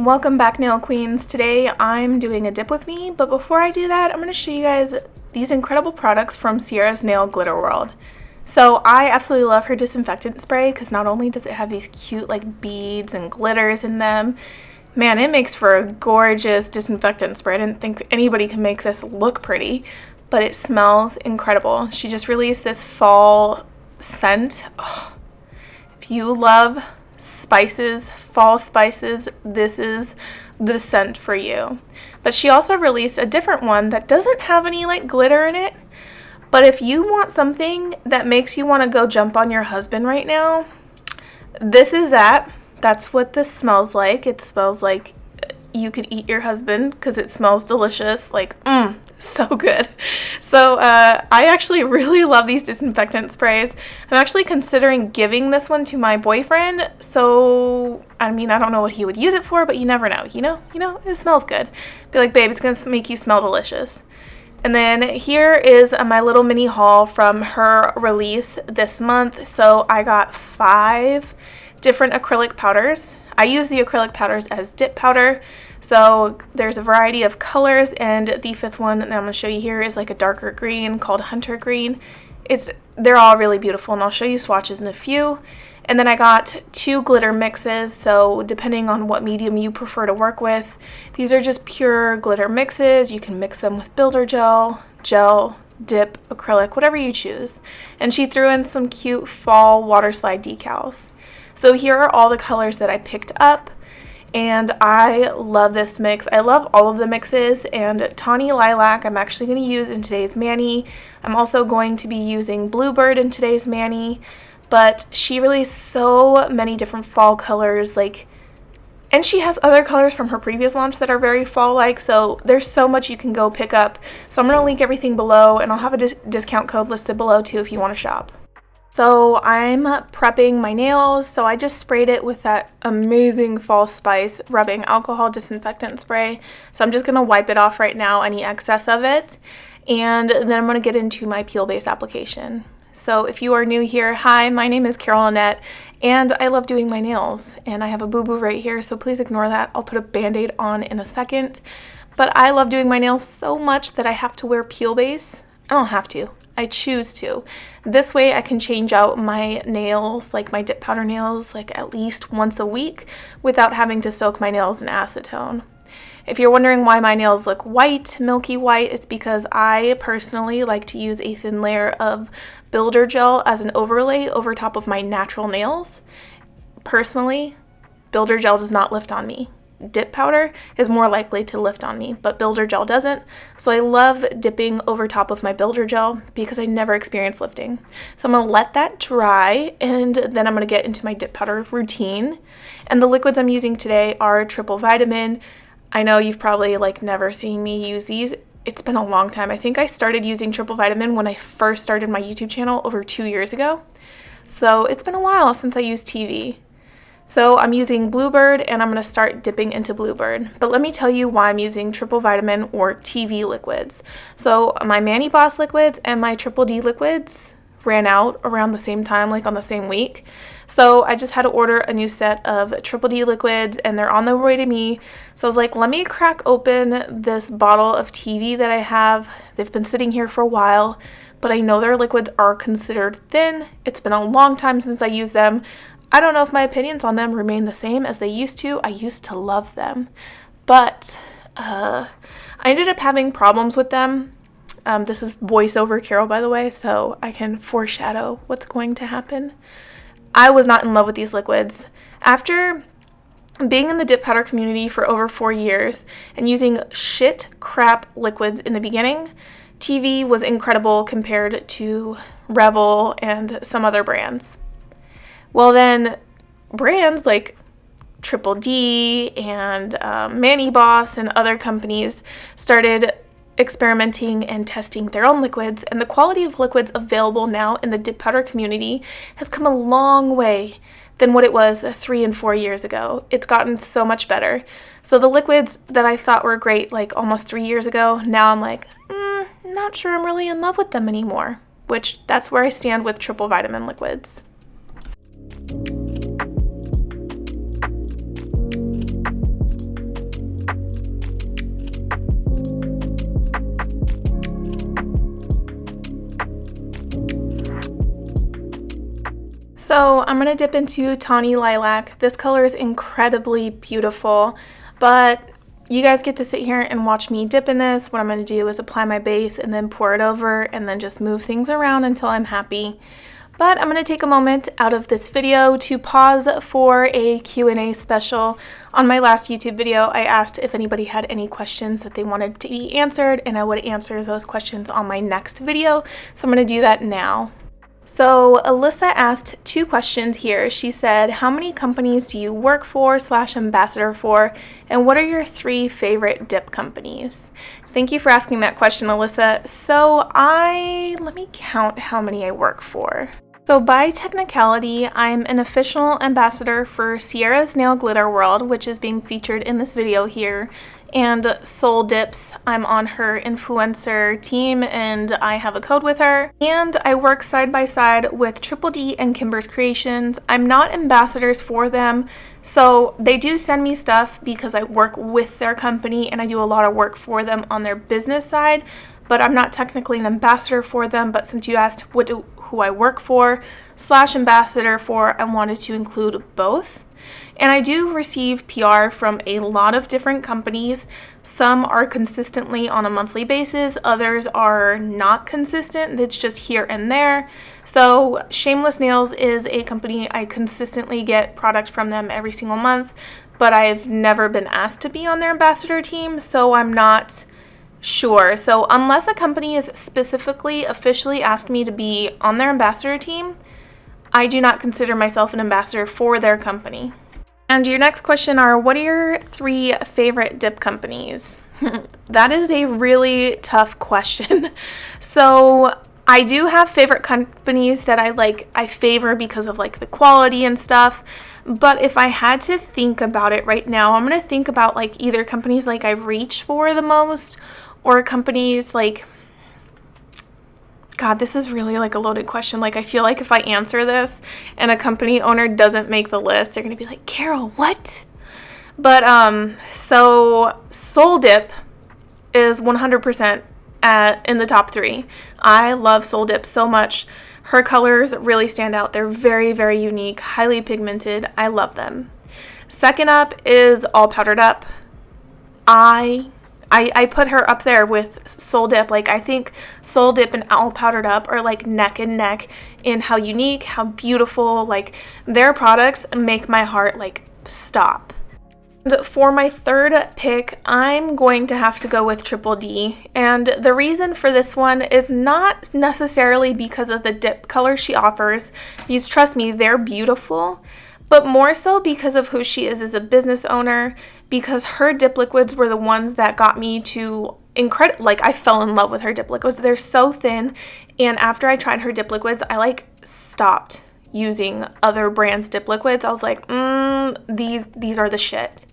Welcome back, nail queens. Today I'm doing a dip with me, but before I do that, I'm going to show you guys these incredible products from Ciara's Nail Glitter World. So I absolutely love her disinfectant spray because not only does it have these cute like beads and glitters in them, man, it makes for a gorgeous disinfectant spray. I didn't think anybody can make this look pretty, but it smells incredible. She just released this fall scent. Oh, if you love spices, fall spices, this is the scent for you. But she also released a different one that doesn't have any like glitter in it. But if you want something that makes you want to go jump on your husband right now, this is that. That's what this smells like. It smells like you could eat your husband because it smells delicious. Like, so good. So I actually really love these disinfectant sprays. I'm actually considering giving this one to my boyfriend. So, I mean, I don't know what he would use it for, but you never know. You know, it smells good. Be like, babe, it's going to make you smell delicious. And then here is my little mini haul from her release this month. So I got 5 different acrylic powders. I use the acrylic powders as dip powder. So there's a variety of colors, and the 5th one that I'm going to show you here is like a darker green called Hunter Green. They're all really beautiful, and I'll show you swatches in a few. And then I got 2 glitter mixes, so depending on what medium you prefer to work with, these are just pure glitter mixes. You can mix them with builder gel, dip, acrylic, whatever you choose. And she threw in some cute fall water slide decals. So here are all the colors that I picked up, and I love this mix. I love all of the mixes, and Tawny Lilac I'm actually going to use in today's mani. I'm also going to be using Bluebird in today's mani. But she released so many different fall colors, and she has other colors from her previous launch that are very fall-like, so there's so much you can go pick up. So I'm going to link everything below, and I'll have a discount code listed below too if you want to shop. So I'm prepping my nails, so I just sprayed it with that amazing fall spice rubbing alcohol disinfectant spray. So I'm just going to wipe it off right now, any excess of it, and then I'm going to get into my peel base application. So if you are new here, hi, my name is CAROLEANNETTE, and I love doing my nails, and I have a boo-boo right here, so please ignore that. I'll put a band-aid on in a second, but I love doing my nails so much that I have to wear peel base. I don't have to. I choose to. This way I can change out my nails, like my dip powder nails, like at least once a week without having to soak my nails in acetone. If you're wondering why my nails look white, milky white, it's because I personally like to use a thin layer of builder gel as an overlay over top of my natural nails. Personally, builder gel does not lift on me. Dip powder is more likely to lift on me, but builder gel doesn't. So I love dipping over top of my builder gel because I never experience lifting. So I'm going to let that dry, and then I'm going to get into my dip powder routine. And the liquids I'm using today are triple vitamin. I know you've probably never seen me use these. It's been a long time. I think I started using triple vitamin when I first started my YouTube channel over 2 years ago. So it's been a while since I used TV. So I'm using Bluebird, and I'm going to start dipping into Bluebird. But let me tell you why I'm using triple vitamin or TV liquids. So my Mani Boss liquids and my Triple D liquids ran out around the same time, on the same week. So I just had to order a new set of Triple D liquids, and they're on their way to me. So I was like, let me crack open this bottle of TV that I have. They've been sitting here for a while, but I know their liquids are considered thin. It's been a long time since I used them. I don't know if my opinions on them remain the same as they used to. I used to love them, but I ended up having problems with them. This is voiceover Carol, by the way, so I can foreshadow what's going to happen. I was not in love with these liquids. After being in the dip powder community for over 4 years and using shit crap liquids in the beginning, TV was incredible compared to Revel and some other brands. Well, then brands like Triple D and Mani Boss and other companies started experimenting and testing their own liquids, and the quality of liquids available now in the dip powder community has come a long way than what it was 3 and 4 years ago. It's gotten so much better. So the liquids that I thought were great almost 3 years ago, now I'm not sure I'm really in love with them anymore, which that's where I stand with triple vitamin liquids. So I'm going to dip into Tawny Lilac. This color is incredibly beautiful, but you guys get to sit here and watch me dip in this. What I'm going to do is apply my base and then pour it over and then just move things around until I'm happy. But I'm going to take a moment out of this video to pause for a Q&A special. On my last YouTube video, I asked if anybody had any questions that they wanted to be answered, and I would answer those questions on my next video. So I'm going to do that now. So Alyssa asked 2 questions here. She said, how many companies do you work for / ambassador for, and what are your 3 favorite dip companies? Thank you for asking that question, Alyssa. So let me count how many I work for. So by technicality, I'm an official ambassador for Ciara's Nail Glitter World, which is being featured in this video here, and Soul Dips. I'm on her influencer team and I have a code with her. And I work side by side with Triple D and Kimber's Creations. I'm not ambassadors for them, so they do send me stuff because I work with their company and I do a lot of work for them on their business side, but I'm not technically an ambassador for them. But since you asked who I work for / ambassador for, I wanted to include both. And I do receive PR from a lot of different companies. Some are consistently on a monthly basis, others are not consistent, it's just here and there. So Shameless Nails is a company I consistently get product from them every single month, but I've never been asked to be on their ambassador team, so I'm not sure. So unless a company is specifically officially asked me to be on their ambassador team, I do not consider myself an ambassador for their company. And your next question are, what are your 3 favorite dip companies? That is a really tough question. So I do have favorite companies that I favor because of like the quality and stuff. But if I had to think about it right now, I'm going to think about like either companies like I reach for the most, or companies like, God, this is really like a loaded question. Like, I feel like if I answer this and a company owner doesn't make the list, they're going to be like, Carol, what? But, so Soul Dip is 100% in the top 3. I love Soul Dip so much. Her colors really stand out. They're very, very unique, highly pigmented. I love them. Second up is All Powdered Up. I put her up there with Soul Dip. Like, I think Soul Dip and All Powdered Up are like neck and neck in how unique, how beautiful, like their products make my heart like stop. And for my third pick, I'm going to have to go with Triple D. And the reason for this one is not necessarily because of the dip color she offers, because trust me, they're beautiful, but more so because of who she is as a business owner, because her dip liquids were the ones that got me to I fell in love with her dip liquids. They're so thin, and after I tried her dip liquids, I like stopped using other brands' dip liquids. I was like, these are the shit.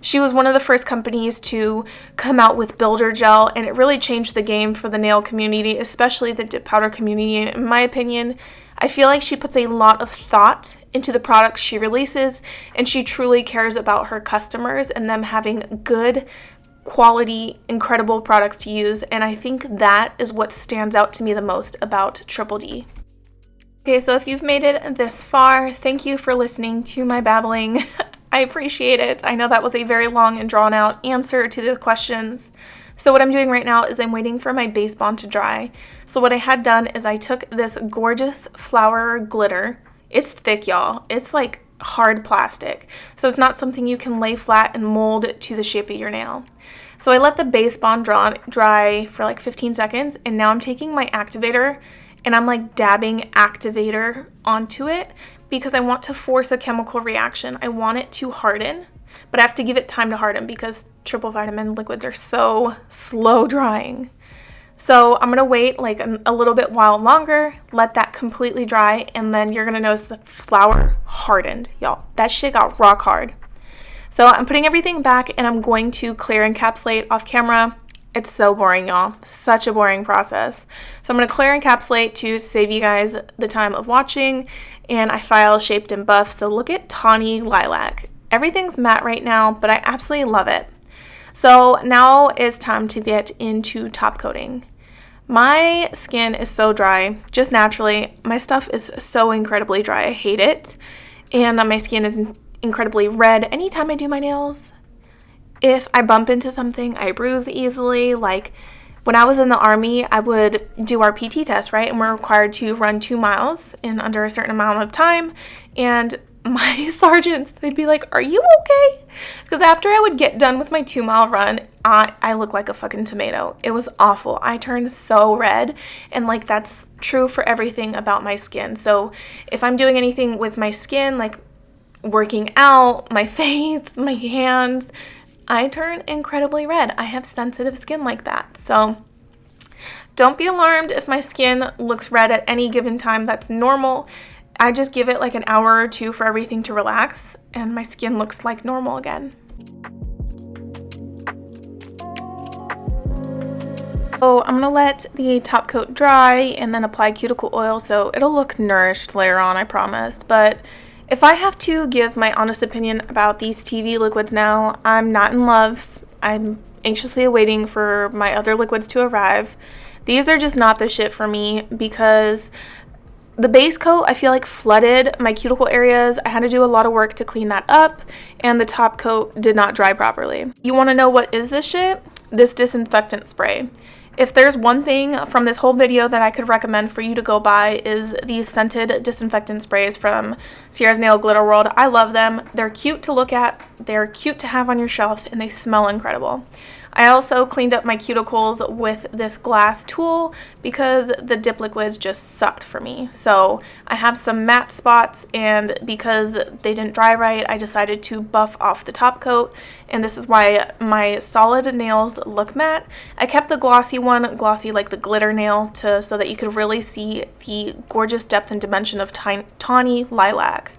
She was one of the first companies to come out with builder gel, and it really changed the game for the nail community, especially the dip powder community, in my opinion. I feel like she puts a lot of thought into the products she releases, and she truly cares about her customers and them having good quality, incredible products to use, and I think that is what stands out to me the most about Triple D. Okay, so if you've made it this far, thank you for listening to my babbling. I appreciate it. I know that was a very long and drawn out answer to the questions. So what I'm doing right now is I'm waiting for my base bond to dry. So what I had done is I took this gorgeous flower glitter. It's thick, y'all. It's like hard plastic. So it's not something you can lay flat and mold to the shape of your nail. So I let the base bond dry for like 15 seconds, and now I'm taking my activator and I'm like dabbing activator onto it because I want to force a chemical reaction. I want it to harden, but I have to give it time to harden because triple vitamin liquids are so slow drying. So I'm going to wait like a little bit while longer, let that completely dry, and then you're going to notice the flower hardened. Y'all, that shit got rock hard. So I'm putting everything back and I'm going to clear encapsulate off camera. It's so boring, y'all. Such a boring process. So I'm going to clear encapsulate to save you guys the time of watching, and I file shaped and buff. So look at Tawny Lilac. Everything's matte right now, but I absolutely love it. So now it's time to get into top coating. My skin is so dry, just naturally. My stuff is so incredibly dry. I hate it. And my skin is incredibly red anytime I do my nails. If I bump into something, I bruise easily. Like when I was in the Army, I would do our PT test, right? And we're required to run 2 miles in under a certain amount of time. And my sergeants, they'd be like, "Are you okay?" Because after I would get done with my 2-mile run, I look like a fucking tomato. It was awful. I turned so red, and like that's true for everything about my skin. So if I'm doing anything with my skin, like working out, my face, my hands, I turn incredibly red. I have sensitive skin like that. So don't be alarmed if my skin looks red at any given time. That's normal. I just give it like an hour or two for everything to relax, and my skin looks like normal again. So I'm gonna let the top coat dry and then apply cuticle oil so it'll look nourished later on, I promise. But if I have to give my honest opinion about these TV liquids now, I'm not in love. I'm anxiously awaiting for my other liquids to arrive. These are just not the shit for me because the base coat, I feel like, flooded my cuticle areas. I had to do a lot of work to clean that up, and the top coat did not dry properly. You want to know what is this shit? This disinfectant spray. If there's one thing from this whole video that I could recommend for you to go buy is these scented disinfectant sprays from Ciara's Nail Glitter World. I love them. They're cute to look at, they're cute to have on your shelf, and they smell incredible. I also cleaned up my cuticles with this glass tool because the dip liquids just sucked for me. So I have some matte spots, and because they didn't dry right, I decided to buff off the top coat, and this is why my solid nails look matte. I kept the glossy one, glossy like the glitter nail, so that you could really see the gorgeous depth and dimension of Tawny Lilac.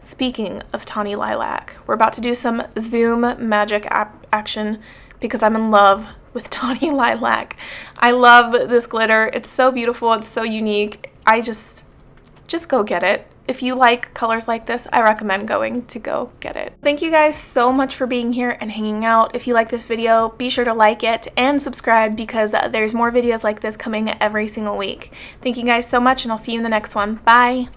Speaking of Tawny Lilac, we're about to do some zoom magic action because I'm in love with Tawny Lilac. I love this glitter. It's so beautiful. It's so unique. I just go get it. If you like colors like this, I recommend going to go get it. Thank you guys so much for being here and hanging out. If you like this video, be sure to like it and subscribe because there's more videos like this coming every single week. Thank you guys so much, and I'll see you in the next one. Bye.